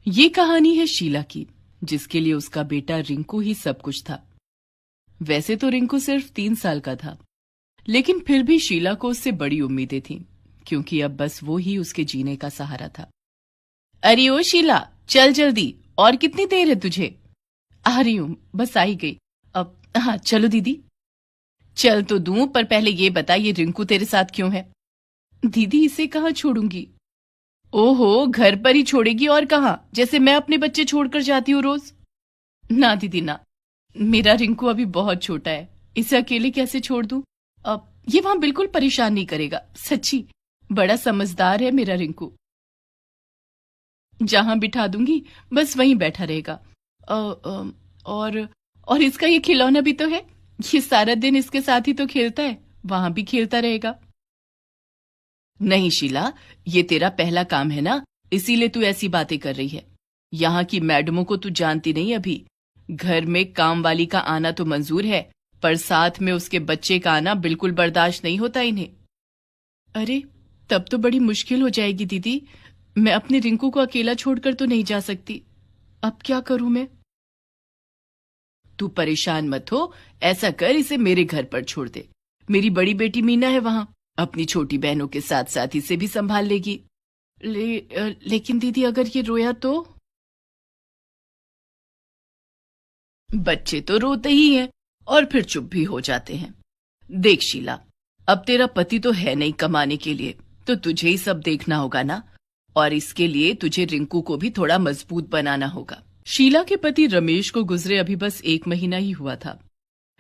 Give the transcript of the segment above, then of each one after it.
ये कहानी है शीला की, जिसके लिए उसका बेटा रिंकू ही सब कुछ था। वैसे तो रिंकू सिर्फ 3 साल का था, लेकिन फिर भी शीला को उससे बड़ी उम्मीदें थीं, क्योंकि अब बस वो ही उसके जीने का सहारा था। अरे ओ शीला, चल जल्दी, और कितनी देर है तुझे? आ रही हूं, बस आ ही गई। अब हाँ चलो दीदी। चल तो दूं, पर पहले ये बता, ये रिंकू तेरे साथ क्यों है? दीदी इसे कहाँ छोड़ूंगी? ओहो, घर पर ही छोड़ेगी और कहाँ, जैसे मैं अपने बच्चे छोड़कर जाती हूँ रोज। ना दीदी ना, मेरा रिंकू अभी बहुत छोटा है, इसे अकेले कैसे छोड़ दूं? अब ये वहां बिल्कुल परेशान नहीं करेगा, सच्ची बड़ा समझदार है मेरा रिंकू। जहां बिठा दूंगी बस वहीं बैठा रहेगा। और इसका ये खिलौना भी तो है, ये सारा दिन इसके साथ ही तो खेलता है, वहां भी खेलता रहेगा। नहीं शीला, ये तेरा पहला काम है ना, इसीलिए तू ऐसी बातें कर रही है। यहाँ की मैडमों को तू जानती नहीं अभी। घर में काम वाली का आना तो मंजूर है, पर साथ में उसके बच्चे का आना बिल्कुल बर्दाश्त नहीं होता इन्हें। अरे तब तो बड़ी मुश्किल हो जाएगी दीदी, मैं अपने रिंकू को अकेला छोड़कर तो नहीं जा सकती। अब क्या करूं मैं? तू परेशान मत हो, ऐसा कर, इसे मेरे घर पर छोड़ दे। मेरी बड़ी बेटी मीना है वहां, अपनी छोटी बहनों के साथ साथ इसे भी संभाल लेगी। लेकिन दीदी अगर ये रोया तो? बच्चे तो रोते ही हैं और फिर चुप भी हो जाते हैं। देख शीला, अब तेरा पति तो है नहीं कमाने के लिए, तो तुझे ही सब देखना होगा ना, और इसके लिए तुझे रिंकू को भी थोड़ा मजबूत बनाना होगा। शीला के पति रमेश को गुजरे अभी बस 1 महीना ही हुआ था,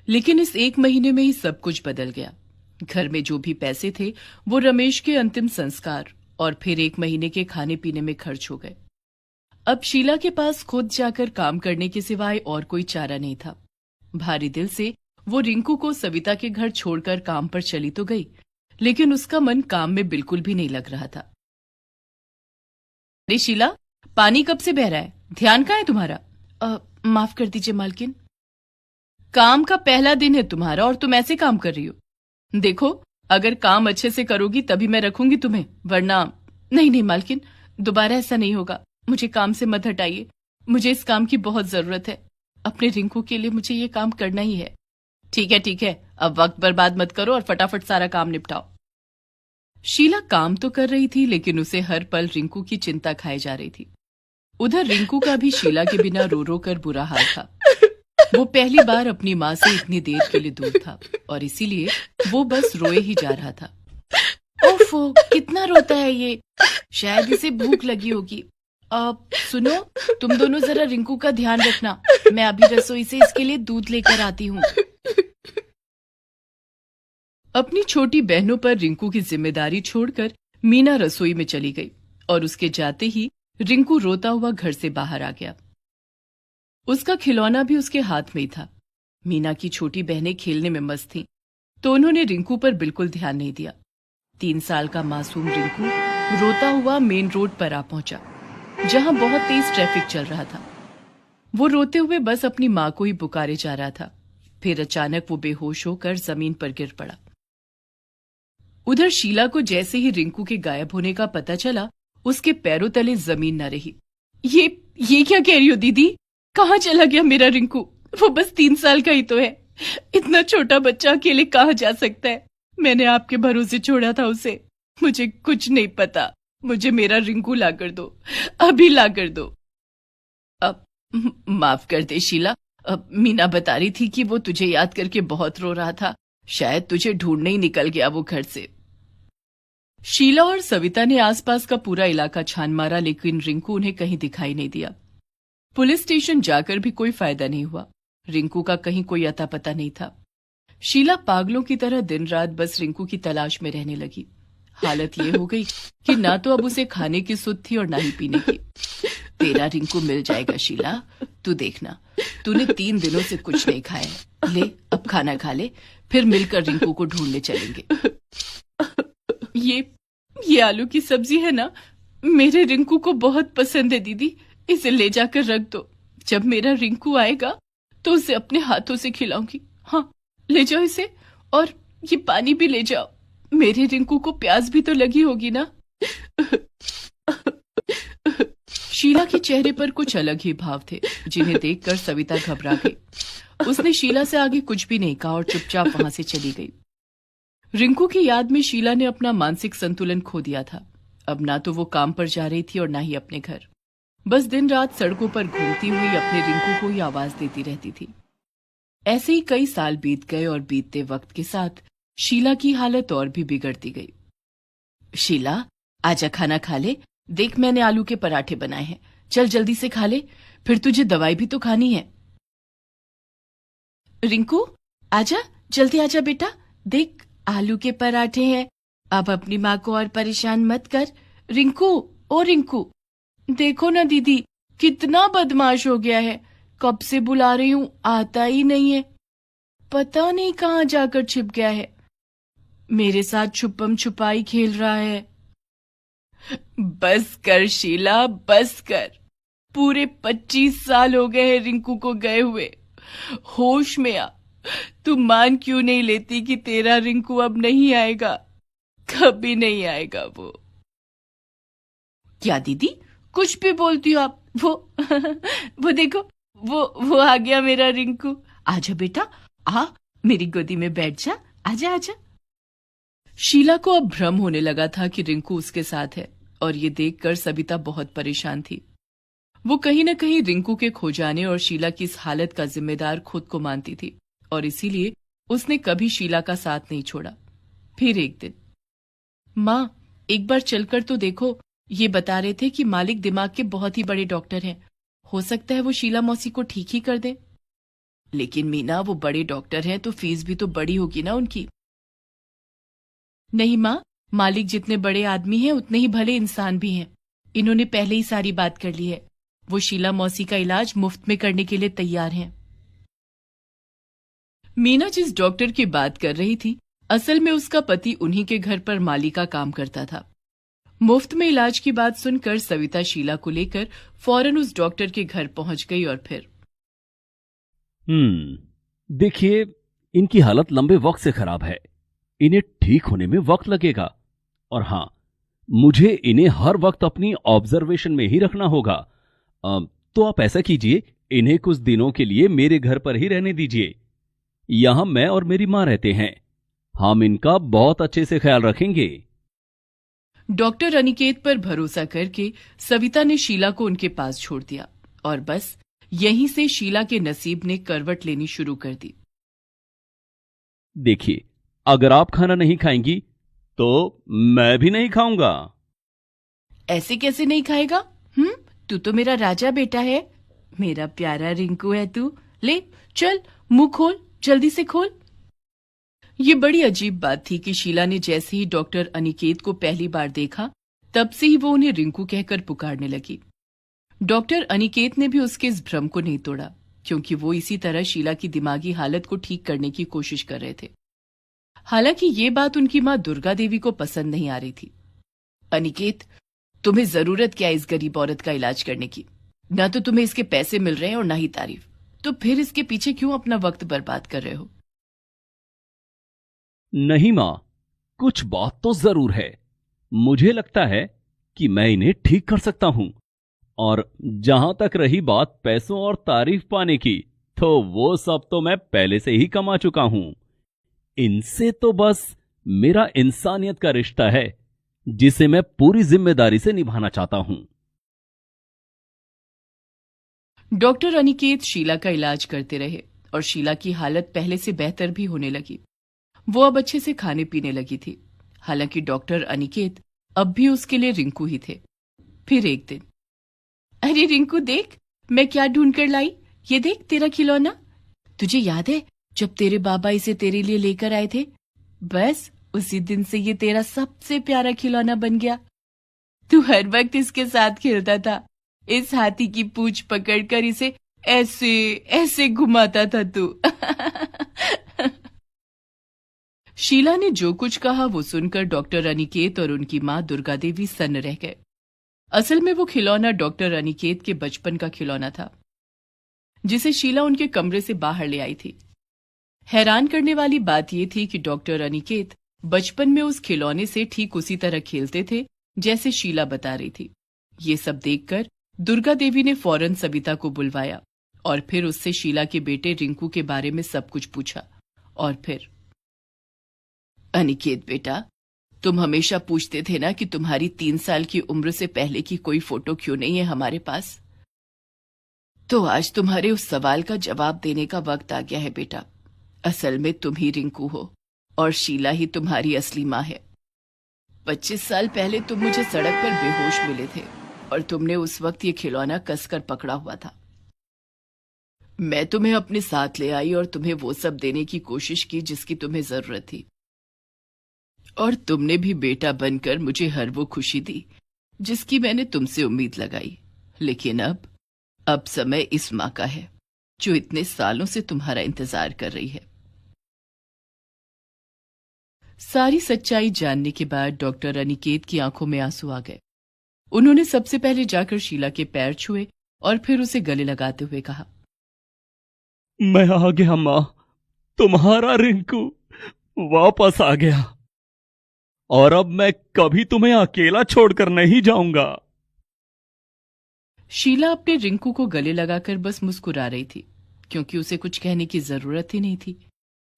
लेकिन इस 1 महीने में ही सब कुछ बदल गया। घर में जो भी पैसे थे वो रमेश के अंतिम संस्कार और फिर 1 महीने के खाने पीने में खर्च हो गए। अब शीला के पास खुद जाकर काम करने के सिवाय और कोई चारा नहीं था। भारी दिल से वो रिंकू को सविता के घर छोड़कर काम पर चली तो गई, लेकिन उसका मन काम में बिल्कुल भी नहीं लग रहा था। अरे शीला, पानी कब से बह रहा है? ध्यान कहाँ है तुम्हारा? माफ कर दीजिए मालकिन। काम का पहला दिन है तुम्हारा और तुम ऐसे काम कर रही हो। देखो, अगर काम अच्छे से करोगी तभी मैं रखूंगी तुम्हें, वरना नहीं। नहीं मालकिन, दोबारा ऐसा नहीं होगा। मुझे काम से मत हटाइए, मुझे इस काम की बहुत जरूरत है। अपने रिंकू के लिए मुझे ये काम करना ही है। ठीक है, अब वक्त बर्बाद मत करो और फटाफट सारा काम निपटाओ। शीला काम तो कर रही थी, लेकिन उसे हर पल रिंकू की चिंता खाई जा रही थी। उधर रिंकू का भी शीला के बिना रो रो कर बुरा हाल था। वो पहली बार अपनी माँ से इतनी देर के लिए दूर था और इसीलिए वो बस रोए ही जा रहा था। ओफो, कितना रोता है ये, शायद इसे भूख लगी होगी। अब सुनो, तुम दोनों जरा रिंकू का ध्यान रखना, मैं अभी रसोई से इसके लिए दूध लेकर आती हूँ। अपनी छोटी बहनों पर रिंकू की जिम्मेदारी छोड़कर मीना रसोई में चली गई और उसके जाते ही रिंकू रोता हुआ घर से बाहर आ गया। उसका खिलौना भी उसके हाथ में ही था। मीना की छोटी बहनें खेलने में मस्त थीं, तो उन्होंने रिंकू पर बिल्कुल ध्यान नहीं दिया। 3 साल का मासूम रिंकू रोता हुआ मेन रोड पर आ पहुंचा, जहां बहुत तेज ट्रैफिक चल रहा था। वो रोते हुए बस अपनी माँ को ही पुकारे जा रहा था। फिर अचानक वो बेहोश होकर जमीन पर गिर पड़ा। उधर शीला को जैसे ही रिंकू के गायब होने का पता चला, उसके पैरों तले जमीन न रही। ये क्या कह रही हो दीदी? कहाँ चला गया मेरा रिंकू? वो बस 3 साल का ही तो है, इतना छोटा बच्चा अकेले कहाँ जा सकता है? मैंने आपके भरोसे छोड़ा था उसे, मुझे कुछ नहीं पता। मुझे मेरा रिंकू ला कर दो, अभी ला कर दो। अब माफ कर दे शीला, अब मीना बता रही थी कि वो तुझे याद करके बहुत रो रहा था, शायद तुझे ढूंढने ही निकल गया वो घर से। शीला और सविता ने आसपास का पूरा इलाका छान मारा, लेकिन रिंकू उन्हें कहीं दिखाई नहीं दिया। पुलिस स्टेशन जाकर भी कोई फायदा नहीं हुआ, रिंकू का कहीं कोई अता पता नहीं था। शीला पागलों की तरह दिन रात बस रिंकू की तलाश में रहने लगी। हालत ये हो गई कि ना तो अब उसे खाने की सुध थी और ना ही पीने की। तेरा रिंकू मिल जाएगा शीला, तू देखना, तूने 3 दिनों से कुछ नहीं खाया है। ले अब खाना खा ले, फिर मिलकर रिंकू को ढूंढने चलेंगे। ये आलू की सब्जी है ना, मेरे रिंकू को बहुत पसंद है दीदी, इसे ले जाकर रख दो। जब मेरा रिंकू आएगा तो उसे अपने हाथों से खिलाऊंगी। हाँ, ले जाओ इसे, और ये पानी भी ले जाओ, मेरे रिंकू को प्यास भी तो लगी होगी ना। शीला के चेहरे पर कुछ अलग ही भाव थे, जिन्हें देखकर सविता घबरा गई। उसने शीला से आगे कुछ भी नहीं कहा और चुपचाप वहां से चली गई। रिंकू की याद में शीला ने अपना मानसिक संतुलन खो दिया था। अब ना तो वो काम पर जा रही थी और ना ही अपने घर। बस दिन रात सड़कों पर घूमती हुई अपने रिंकू को ही आवाज देती रहती थी। ऐसे ही कई साल बीत गए और बीतते वक्त के साथ शीला की हालत और भी बिगड़ती गई। शीला, आजा खाना खा ले। देख, मैंने आलू के पराठे बनाए हैं, चल जल्दी से खा ले, फिर तुझे दवाई भी तो खानी है। रिंकू, आजा, जल्दी आजा बेटा। देख, आलू के पराठे हैं। अब अपनी माँ को और परेशान मत कर। रिंकू, ओ रिंकू, देखो ना दीदी कितना बदमाश हो गया है। कब से बुला रही हूं, आता ही नहीं है। पता नहीं कहाँ जाकर छिप गया है। मेरे साथ छुपम छुपाई खेल रहा है। बस कर शीला, बस कर। पूरे 25 साल हो गए हैं रिंकू को गए हुए। होश में आ। तू मान क्यों नहीं लेती कि तेरा रिंकू अब नहीं आएगा, कभी नहीं आएगा वो। क्या दीदी, कुछ भी बोलती हो आप। वो देखो, वो आ गया मेरा रिंकू। आजा बेटा, आ मेरी गोदी में बैठ जा। आजा आजा। शीला को अब भ्रम होने लगा था कि रिंकू उसके साथ है, और ये देखकर सविता बहुत परेशान थी। वो कहीं न कहीं रिंकू के खो जाने और शीला की इस हालत का जिम्मेदार खुद को मानती थी, और इसीलिए उसने कभी शीला का साथ नहीं छोड़ा। फिर एक दिन, माँ, एक बार चलकर तो देखो। ये बता रहे थे कि मालिक दिमाग के बहुत ही बड़े डॉक्टर हैं। हो सकता है वो शीला मौसी को ठीक ही कर दे। लेकिन मीना, वो बड़े डॉक्टर हैं तो फीस भी तो बड़ी होगी ना उनकी। नहीं माँ, मालिक जितने बड़े आदमी हैं उतने ही भले इंसान भी हैं। इन्होंने पहले ही सारी बात कर ली है। वो शीला मौसी का इलाज मुफ्त में करने के लिए तैयार हैं। मीना जिस डॉक्टर की बात कर रही थी, असल में उसका पति उन्हीं के घर पर माली का काम करता था। मुफ्त में इलाज की बात सुनकर सविता शीला को लेकर फौरन उस डॉक्टर के घर पहुंच गई और फिर देखिए, इनकी हालत लंबे वक्त से खराब है। इन्हें ठीक होने में वक्त लगेगा, और हां, मुझे इन्हें हर वक्त अपनी ऑब्जर्वेशन में ही रखना होगा। तो आप ऐसा कीजिए, इन्हें कुछ दिनों के लिए मेरे घर पर ही रहने दीजिए। यहां मैं और मेरी मां रहते हैं। हम इनका बहुत अच्छे से ख्याल रखेंगे। डॉक्टर अनिकेत पर भरोसा करके सविता ने शीला को उनके पास छोड़ दिया, और बस यहीं से शीला के नसीब ने करवट लेनी शुरू कर दी। देखिए, अगर आप खाना नहीं खाएंगी तो मैं भी नहीं खाऊंगा। ऐसे कैसे नहीं खाएगा? तू तो मेरा राजा बेटा है। मेरा प्यारा रिंकू है तू। ले चल, मुंह खोल, जल्दी से खोल। ये बड़ी अजीब बात थी कि शीला ने जैसे ही डॉक्टर अनिकेत को पहली बार देखा, तब से ही वो उन्हें रिंकू कहकर पुकारने लगी। डॉक्टर अनिकेत ने भी उसके इस भ्रम को नहीं तोड़ा, क्योंकि वो इसी तरह शीला की दिमागी हालत को ठीक करने की कोशिश कर रहे थे। हालांकि ये बात उनकी मां दुर्गा देवी को पसंद नहीं आ रही थी। अनिकेत, तुम्हें जरूरत क्या इस गरीब औरत का इलाज करने की? न तो तुम्हें इसके पैसे मिल रहे हैं और न ही तारीफ, तो फिर इसके पीछे क्यों अपना वक्त बर्बाद कर रहे हो? नहीं मां, कुछ बात तो जरूर है। मुझे लगता है कि मैं इन्हें ठीक कर सकता हूं। और जहां तक रही बात पैसों और तारीफ पाने की, तो वो सब तो मैं पहले से ही कमा चुका हूं। इनसे तो बस मेरा इंसानियत का रिश्ता है, जिसे मैं पूरी जिम्मेदारी से निभाना चाहता हूं। डॉक्टर अनिकेत शीला का इलाज करते रहे, और शीला की हालत पहले से बेहतर भी होने लगी। वो अब अच्छे से खाने पीने लगी थी। हालांकि डॉक्टर अनिकेत अब भी उसके लिए रिंकू ही थे। फिर एक दिन, अरे रिंकू देख, मैं क्या ढूंढ कर लाई। ये देख, तेरा खिलौना। तुझे याद है जब तेरे बाबा इसे तेरे लिए लेकर आए थे? बस उसी दिन से ये तेरा सबसे प्यारा खिलौना बन गया। तू हर वक्त इसके साथ खेलता था। इस हाथी की पूंछ पकड़कर इसे ऐसे ऐसे घुमाता था तू। शीला ने जो कुछ कहा वो सुनकर डॉक्टर अनिकेत और उनकी मां दुर्गा देवी सन्न रह गए। असल में वो खिलौना डॉक्टर अनिकेत के बचपन का खिलौना था, जिसे शीला उनके कमरे से बाहर ले आई थी। हैरान करने वाली बात यह थी कि डॉक्टर अनिकेत बचपन में उस खिलौने से ठीक उसी तरह खेलते थे जैसे शीला बता रही थी। ये सब देखकर दुर्गा देवी ने फौरन सविता को बुलवाया और फिर उससे शीला के बेटे रिंकू के बारे में सब कुछ पूछा। और फिर, अनिकेत बेटा, तुम हमेशा पूछते थे ना कि तुम्हारी 3 साल की उम्र से पहले की कोई फोटो क्यों नहीं है हमारे पास। तो आज तुम्हारे उस सवाल का जवाब देने का वक्त आ गया है बेटा। असल में तुम ही रिंकू हो और शीला ही तुम्हारी असली माँ है। 25 साल पहले तुम मुझे सड़क पर बेहोश मिले थे और तुमने उस वक्त ये खिलौना कसकर पकड़ा हुआ था। मैं तुम्हें अपने साथ ले आई और तुम्हें वो सब देने की कोशिश की जिसकी तुम्हें जरूरत थी, और तुमने भी बेटा बनकर मुझे हर वो खुशी दी जिसकी मैंने तुमसे उम्मीद लगाई। लेकिन अब समय इस माँ का है जो इतने सालों से तुम्हारा इंतजार कर रही है। सारी सच्चाई जानने के बाद डॉक्टर अनिकेत की आंखों में आंसू आ गए। उन्होंने सबसे पहले जाकर शीला के पैर छुए और फिर उसे गले लगाते हुए कहा, मैं आ गया माँ, तुम्हारा रिंकू वापस आ गया, और अब मैं कभी तुम्हें अकेला छोड़कर नहीं जाऊंगा। शीला अपने रिंकू को गले लगाकर बस मुस्कुरा रही थी, क्योंकि उसे कुछ कहने की जरूरत ही नहीं थी।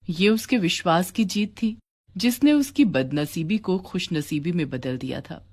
ये उसके विश्वास की जीत थी जिसने उसकी बदनसीबी को खुशनसीबी में बदल दिया था।